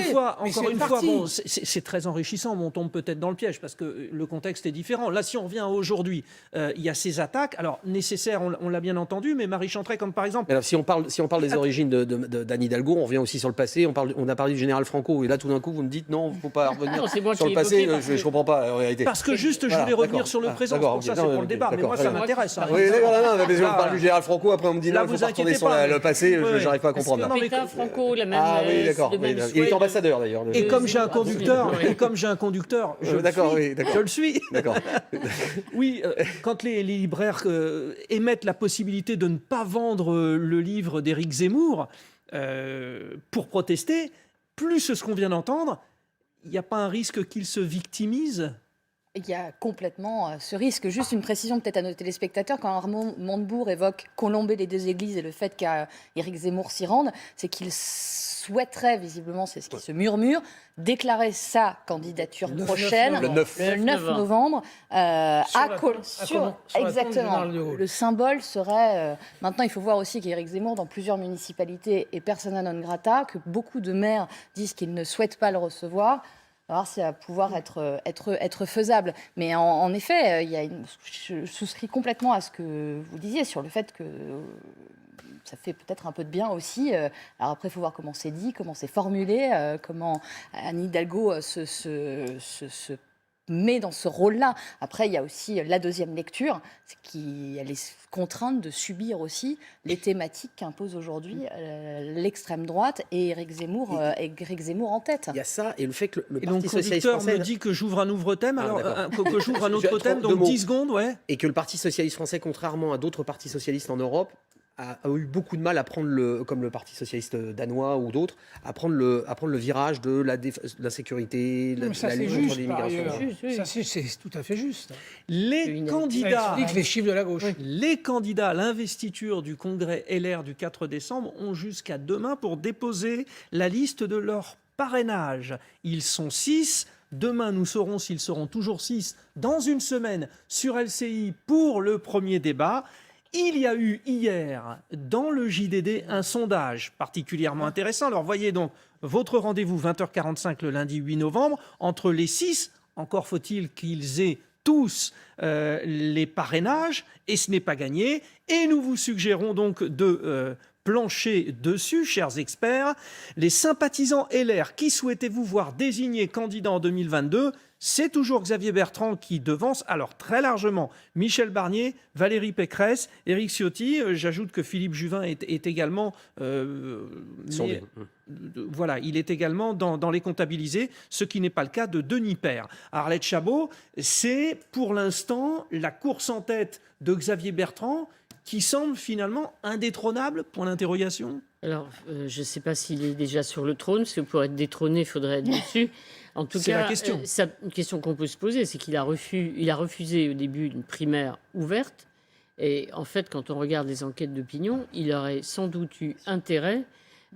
une fois, bon, c'est très enrichissant, mais on tombe peut-être dans le piège parce que le contexte est différent. Là, si on revient à aujourd'hui, il y a ces attaques, alors nécessaires, on l'a bien entendu, mais Marie Chantrey, comme par exemple... Alors, si on parle des origines d'Anne Hidalgo, on revient aussi sur le passé, on a parlé du général Franco, et là, tout d'un coup, vous me dites non, il ne faut pas revenir sur le passé, je ne comprends pas, en réalité. Parce que juste, je voulais revenir sur le présent, pour ça, c'est pour le débat, mais moi, ça m'intéresse. Oui, d'accord, mais on parle du général Franco, après on me dit non, il faut pas retourner sur le passé, je n'arrive pas à comprendre. Franco, la même... Ah oui, d'accord, il est ambassadeur, d'ailleurs. Et comme j'ai un conducteur, je le suis. D'accord. Oui, quand les libraires émettent la possibilité de ne pas vendre le livre d'Éric Zemmour pour protester, plus ce qu'on vient d'entendre, il n'y a pas un risque qu'il se victimise ? Il y a complètement ce risque. Juste une précision peut-être à nos téléspectateurs, quand Arnaud Montebourg évoque Colomber les deux églises et le fait qu'Éric Zemmour s'y rende, c'est qu'il souhaiterait, visiblement, c'est ce qui se murmure, déclarer sa candidature prochaine, le 9 novembre, exactement. Le symbole serait... maintenant, il faut voir aussi qu'Éric Zemmour, dans plusieurs municipalités, est persona non grata, que beaucoup de maires disent qu'ils ne souhaitent pas le recevoir. Alors, ça va pouvoir être faisable. Mais en effet, je souscris complètement à ce que vous disiez sur le fait que ça fait peut-être un peu de bien aussi. Alors après, il faut voir comment c'est dit, comment c'est formulé, comment Anne Hidalgo se met dans ce rôle-là. Après, il y a aussi la deuxième lecture, c'est qu'elle est contrainte de subir aussi les thématiques qu'impose aujourd'hui l'extrême droite et Éric Zemmour en tête. Il y a ça et le fait que le Parti Parti socialiste français... français... me dit que j'ouvre un nouveau thème, que j'ouvre un autre thème, donc 10 secondes, ouais. Et que le Parti socialiste français, contrairement à d'autres partis socialistes en Europe, a eu beaucoup de mal à prendre comme le Parti socialiste danois ou d'autres, à prendre le virage de la sécurité, la lutte contre l'immigration. Ça, c'est tout à fait juste. Les candidats, les chiffres de la gauche. Les candidats à l'investiture du congrès LR du 4 décembre ont jusqu'à demain pour déposer la liste de leur parrainage. Ils sont 6. Demain, nous saurons s'ils seront toujours 6 dans une semaine sur LCI pour le premier débat. Il y a eu hier, dans le JDD, un sondage particulièrement intéressant. Alors voyez donc votre rendez-vous 20h45 le lundi 8 novembre. Entre les 6, encore faut-il qu'ils aient tous les parrainages, et ce n'est pas gagné. Et nous vous suggérons donc de plancher dessus, chers experts. Les sympathisants LR, qui souhaitez-vous voir désigner candidat en 2022 ? C'est toujours Xavier Bertrand qui devance, alors très largement, Michel Barnier, Valérie Pécresse, Éric Ciotti. J'ajoute que Philippe Juvin est également... voilà, il est également dans les comptabilisés, ce qui n'est pas le cas de Denis Père. Arlette Chabot, c'est pour l'instant la course en tête de Xavier Bertrand qui semble finalement indétrônable, point d'interrogation. Alors, je ne sais pas s'il est déjà sur le trône, parce que pour être détrôné, il faudrait être dessus. En tout cas, la question. Une question qu'on peut se poser, c'est qu'il a refusé au début une primaire ouverte. Et en fait, quand on regarde les enquêtes d'opinion, il aurait sans doute eu intérêt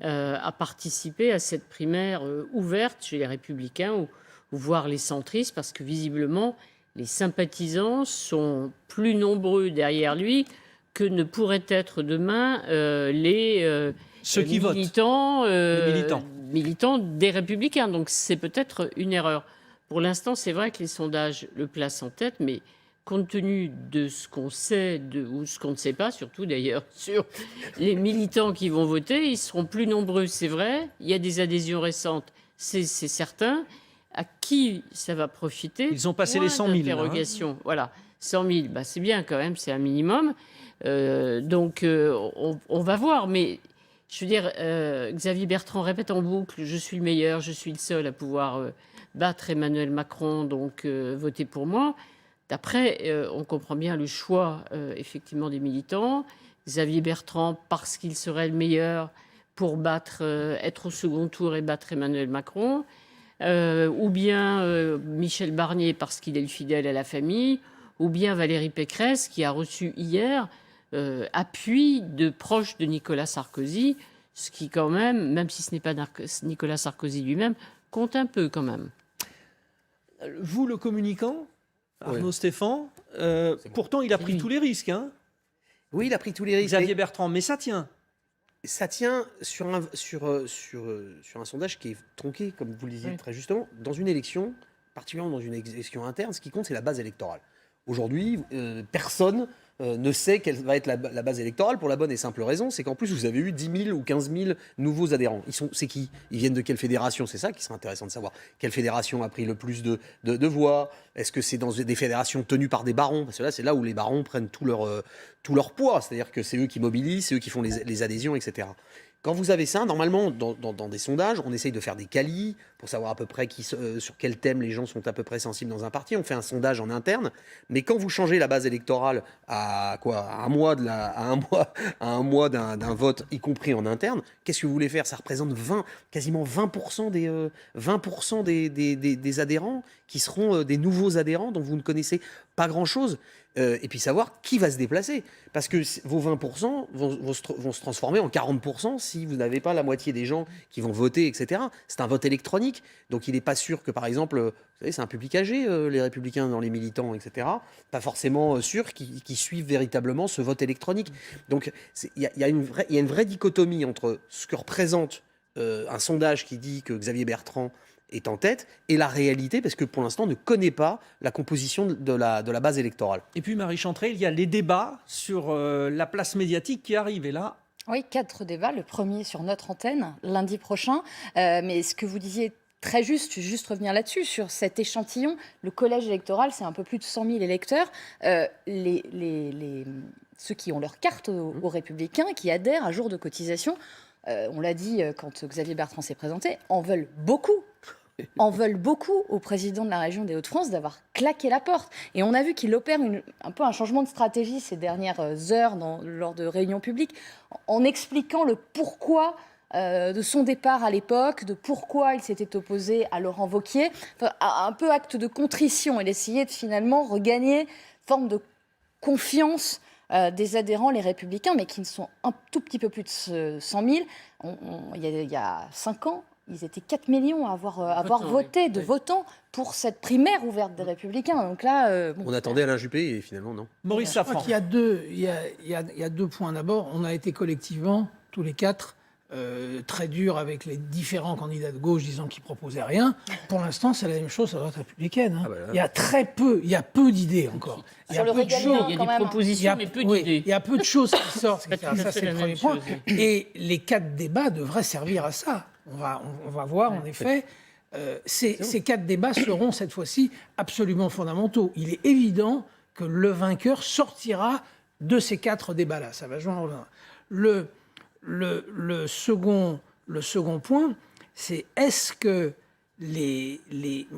à participer à cette primaire ouverte chez les Républicains ou voire les centristes, parce que visiblement, les sympathisants sont plus nombreux derrière lui que ne pourraient être demain les militants des Républicains. Donc c'est peut-être une erreur. Pour l'instant, c'est vrai que les sondages le placent en tête, mais compte tenu de ce qu'on sait ou ce qu'on ne sait pas, surtout d'ailleurs sur les militants qui vont voter, ils seront plus nombreux, c'est vrai. Il y a des adhésions récentes, c'est certain. À qui ça va profiter? Ils ont passé les 100 000. Voilà, 100 000, c'est bien quand même, c'est un minimum. Donc on va voir, mais je veux dire, Xavier Bertrand répète en boucle, je suis le meilleur, je suis le seul à pouvoir battre Emmanuel Macron, donc votez pour moi. D'après, on comprend bien le choix effectivement des militants. Xavier Bertrand, parce qu'il serait le meilleur pour être au second tour et battre Emmanuel Macron. Ou bien Michel Barnier parce qu'il est le fidèle à la famille, ou bien Valérie Pécresse qui a reçu hier appui de proches de Nicolas Sarkozy, ce qui quand même si ce n'est pas Nicolas Sarkozy lui-même, compte un peu quand même. Vous, le communicant, Arnaud Stéphane, pourtant il a pris tous les risques. Hein. Oui, il a pris tous les risques. Xavier Bertrand, mais ça tient. Ça tient sur un sondage qui est tronqué, comme vous le disiez très justement, dans une élection, particulièrement dans une élection interne, ce qui compte, c'est la base électorale. Aujourd'hui, personne ne sait quelle va être la base électorale, pour la bonne et simple raison, c'est qu'en plus, vous avez eu 10 000 ou 15 000 nouveaux adhérents. C'est qui? Ils viennent de quelle fédération? C'est ça qui serait intéressant de savoir. Quelle fédération a pris le plus de voix? Est-ce que c'est dans des fédérations tenues par des barons? Parce que là, c'est là où les barons prennent tout leur poids. C'est-à-dire que c'est eux qui mobilisent, c'est eux qui font les adhésions, etc. Quand vous avez ça, normalement, dans des sondages, on essaye de faire des qualis pour savoir à peu près sur quel thème les gens sont à peu près sensibles dans un parti. On fait un sondage en interne. Mais quand vous changez la base électorale à un mois d'un vote, y compris en interne, qu'est-ce que vous voulez faire? Ça représente quasiment 20% des adhérents qui seront des nouveaux adhérents dont vous ne connaissez pas grand-chose. Et puis savoir qui va se déplacer. Parce que vos 20% vont se transformer en 40% si vous n'avez pas la moitié des gens qui vont voter, etc. C'est un vote électronique. Donc il n'est pas sûr que, par exemple, vous savez, c'est un public âgé, les Républicains dans les militants, etc. Pas forcément sûr qu'ils suivent véritablement ce vote électronique. Donc il y a une vraie dichotomie entre ce que représente un sondage qui dit que Xavier Bertrand est en tête, et la réalité, parce que pour l'instant, on ne connaît pas la composition de la base électorale. Et puis, Marie Chantrey, il y a les débats sur la place médiatique qui arrivent, et là... Oui, 4 débats, le premier sur notre antenne, lundi prochain. Mais ce que vous disiez très juste, je vais juste revenir là-dessus, sur cet échantillon, le collège électoral, c'est un peu plus de 100 000 électeurs. Ceux qui ont leur carte aux Républicains, qui adhèrent à jour de cotisation, on l'a dit quand Xavier Bertrand s'est présenté, en veulent beaucoup au président de la région des Hauts-de-France d'avoir claqué la porte. Et on a vu qu'il opère un peu un changement de stratégie ces dernières heures lors de réunions publiques, en expliquant le pourquoi de son départ à l'époque, de pourquoi il s'était opposé à Laurent Wauquiez, un peu acte de contrition, et d'essayer de finalement regagner forme de confiance des adhérents, les Républicains, mais qui ne sont un tout petit peu plus de 100 000. Il y a 5 ans, ils étaient 4 millions à avoir voté, de votants pour cette primaire ouverte des Républicains. Donc là, on attendait Alain Juppé et finalement non. Maurice Safran. Il y a deux points. D'abord, on a été collectivement, tous les quatre, très dur avec les différents candidats de gauche disant qu'ils proposaient rien. Pour l'instant, c'est la même chose à la droite républicaine. Hein. Il y a il y a peu d'idées encore. Il y a peu de choses. Il y a des propositions, mais peu d'idées. Il y a peu de choses qui sortent. Ça, c'est le premier point. Et les 4 débats devraient servir à ça. On va voir, en effet. Ces 4 débats seront cette fois-ci absolument fondamentaux. Il est évident que le vainqueur sortira de ces 4 débats-là. Ça va jouer en vain. Le second point, c'est est-ce que les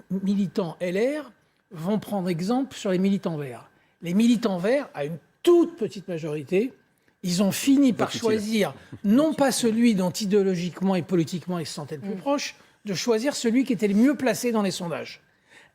militants LR vont prendre exemple sur les militants verts? Les militants verts, à une toute petite majorité, ils ont fini par choisir non pas celui dont idéologiquement et politiquement ils se sentaient le plus proches, de choisir celui qui était le mieux placé dans les sondages.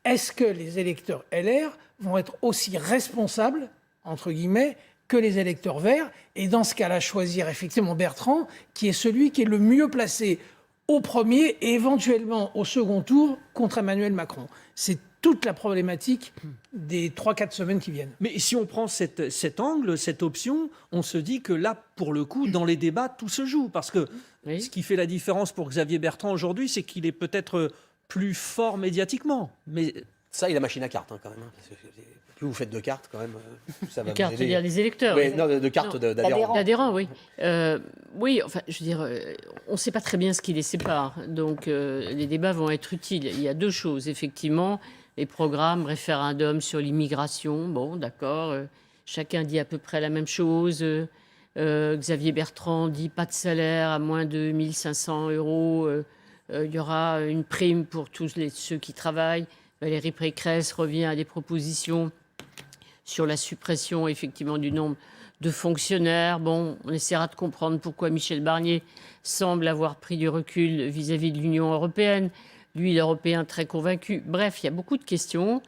Est-ce que les électeurs LR vont être aussi responsables, entre guillemets, que les électeurs verts, et dans ce cas-là, choisir effectivement Bertrand, qui est celui qui est le mieux placé au premier et éventuellement au second tour contre Emmanuel Macron. C'est toute la problématique des 3-4 semaines qui viennent. Mais si on prend cet angle, cette option, on se dit que là, pour le coup, dans les débats, tout se joue. Parce que ce qui fait la différence pour Xavier Bertrand aujourd'hui, c'est qu'il est peut-être plus fort médiatiquement. Mais ça, il a machine à cartes quand même. Plus vous faites de cartes, quand même, ça va vous aider. Il y a des électeurs. Oui, non, de cartes d'adhérents. D'adhérents, oui. Oui, enfin, je veux dire, on ne sait pas très bien ce qui les sépare. Donc, les débats vont être utiles. Il y a 2 choses, effectivement. Les programmes, référendum sur l'immigration, bon, d'accord. Chacun dit à peu près la même chose. Xavier Bertrand dit pas de salaire à moins de 1 500 €. Il y aura une prime pour tous ceux qui travaillent. Valérie Pécresse revient à des propositions sur la suppression, effectivement, du nombre de fonctionnaires. Bon, on essaiera de comprendre pourquoi Michel Barnier semble avoir pris du recul vis-à-vis de l'Union européenne. Lui, l'Européen très convaincu. Bref, il y a beaucoup de questions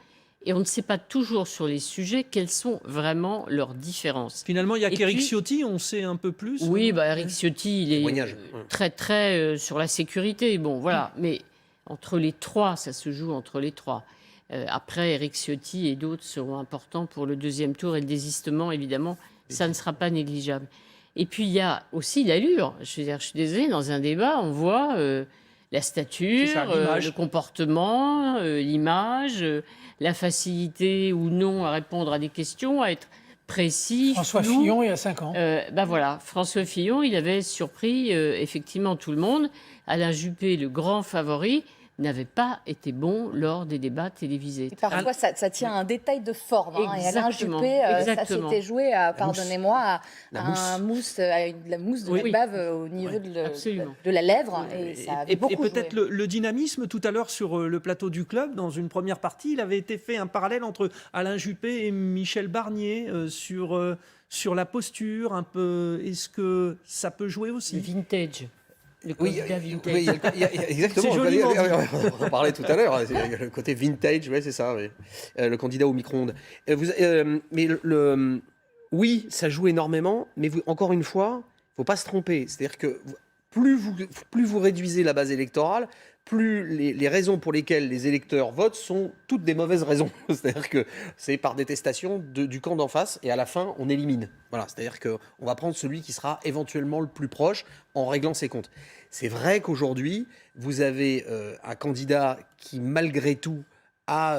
et on ne sait pas toujours sur les sujets quelles sont vraiment leurs différences. Finalement, il n'y a qu'Éric Ciotti, on sait un peu plus. Oui, Éric Ciotti, il est très sur la sécurité. Bon, voilà. Mais entre les 3, ça se joue entre les 3. Après, Éric Ciotti et d'autres seront importants pour le 2e tour et le désistement, évidemment, ça ne sera pas négligeable. Et puis, il y a aussi l'allure. Je veux dire, je suis désolée, dans un débat, on voit la stature, le comportement, l'image, la facilité ou non à répondre à des questions, à être précis. François Fillon, il y a 5 ans. Voilà, François Fillon, il avait surpris effectivement tout le monde. Alain Juppé, le grand favori, n'avait pas été bon lors des débats télévisés. Et parfois, ça tient à un détail de forme. Hein. Et Alain Juppé, ça s'était joué, pardonnez-moi, à la mousse de betterave au niveau de la lèvre. Et peut-être le dynamisme, tout à l'heure sur le plateau du club, dans une première partie, il avait été fait un parallèle entre Alain Juppé et Michel Barnier sur la posture, un peu. Est-ce que ça peut jouer aussi? Le vintage. Oui, exactement. On en parlait tout à l'heure. Le côté vintage, ouais, c'est ça. Oui. Le candidat au micro-ondes. Oui, ça joue énormément, mais encore une fois, il ne faut pas se tromper. C'est-à-dire que plus vous réduisez la base électorale, plus les raisons pour lesquelles les électeurs votent sont toutes des mauvaises raisons. C'est-à-dire que c'est par détestation du camp d'en face, et à la fin, on élimine. Voilà, c'est-à-dire qu'on va prendre celui qui sera éventuellement le plus proche en réglant ses comptes. C'est vrai qu'aujourd'hui, vous avez un candidat qui, malgré tout, a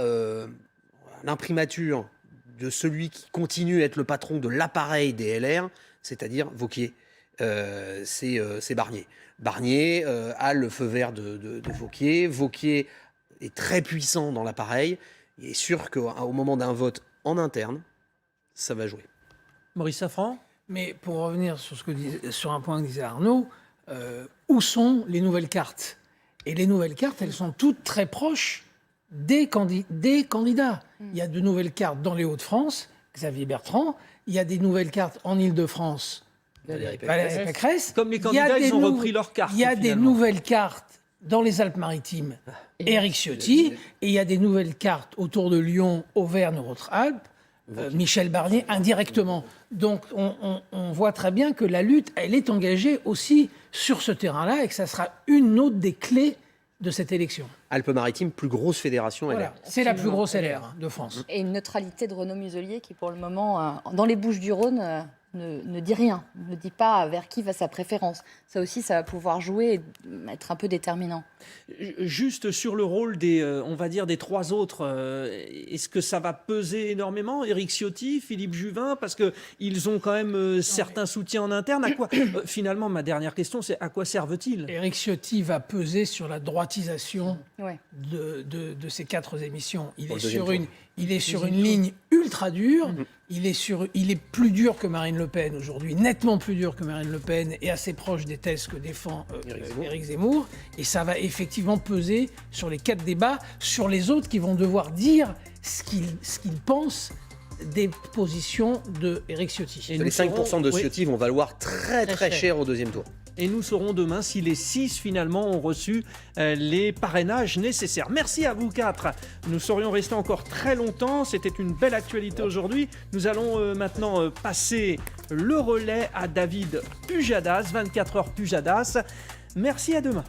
l'imprimature de celui qui continue à être le patron de l'appareil des LR, c'est-à-dire Wauquiez. C'est Barnier. Barnier a le feu vert de Wauquiez. Wauquiez est très puissant dans l'appareil. Il est sûr qu'au moment d'un vote en interne, ça va jouer. Maurice Safran. Mais pour revenir sur un point que disait Arnaud, où sont les nouvelles cartes? Et les nouvelles cartes, elles sont toutes très proches des candidats. Il y a de nouvelles cartes dans les Hauts-de-France, Xavier Bertrand. Il y a des nouvelles cartes en Île-de-France, Valérie Pécresse. Comme les candidats, ils ont repris leurs cartes. Il y a des nouvelles cartes dans les Alpes-Maritimes, Éric Ciotti. Et il y a des nouvelles cartes autour de Lyon, Auvergne-Rhône-Alpes, Michel Barnier, indirectement. Donc on voit très bien que la lutte, elle est engagée aussi sur ce terrain-là et que ça sera une autre des clés de cette élection. Alpes-Maritimes, plus grosse fédération LR. Voilà, c'est la plus grosse LR de France. Et une neutralité de Renaud Muselier qui, pour le moment, dans les Bouches-du-Rhône, ne dit rien, ne dit pas vers qui va sa préférence. Ça aussi, ça va pouvoir jouer et être un peu déterminant. Juste sur le rôle on va dire des trois autres, est-ce que ça va peser énormément? Éric Ciotti, Philippe Juvin, parce qu'ils ont quand même certains soutiens en interne. À quoi, finalement, ma dernière question, c'est à quoi servent-ils? Éric Ciotti va peser sur la droitisation de ces 4 émissions. Il est sur une ligne ultra dure. Il est plus dur que Marine Le Pen aujourd'hui, nettement plus dur que Marine Le Pen et assez proche des thèses que défend Éric Zemmour. Et ça va effectivement peser sur les 4 débats, sur les autres qui vont devoir dire ce qu'ils pensent des positions d'Éric Ciotti. Et les 5% de Ciotti vont valoir très cher au deuxième tour. Et nous saurons demain si les 6 finalement ont reçu les parrainages nécessaires. Merci à vous 4. Nous serions restés encore très longtemps. C'était une belle actualité aujourd'hui. Nous allons maintenant passer le relais à David Pujadas, 24 heures Pujadas. Merci, à demain.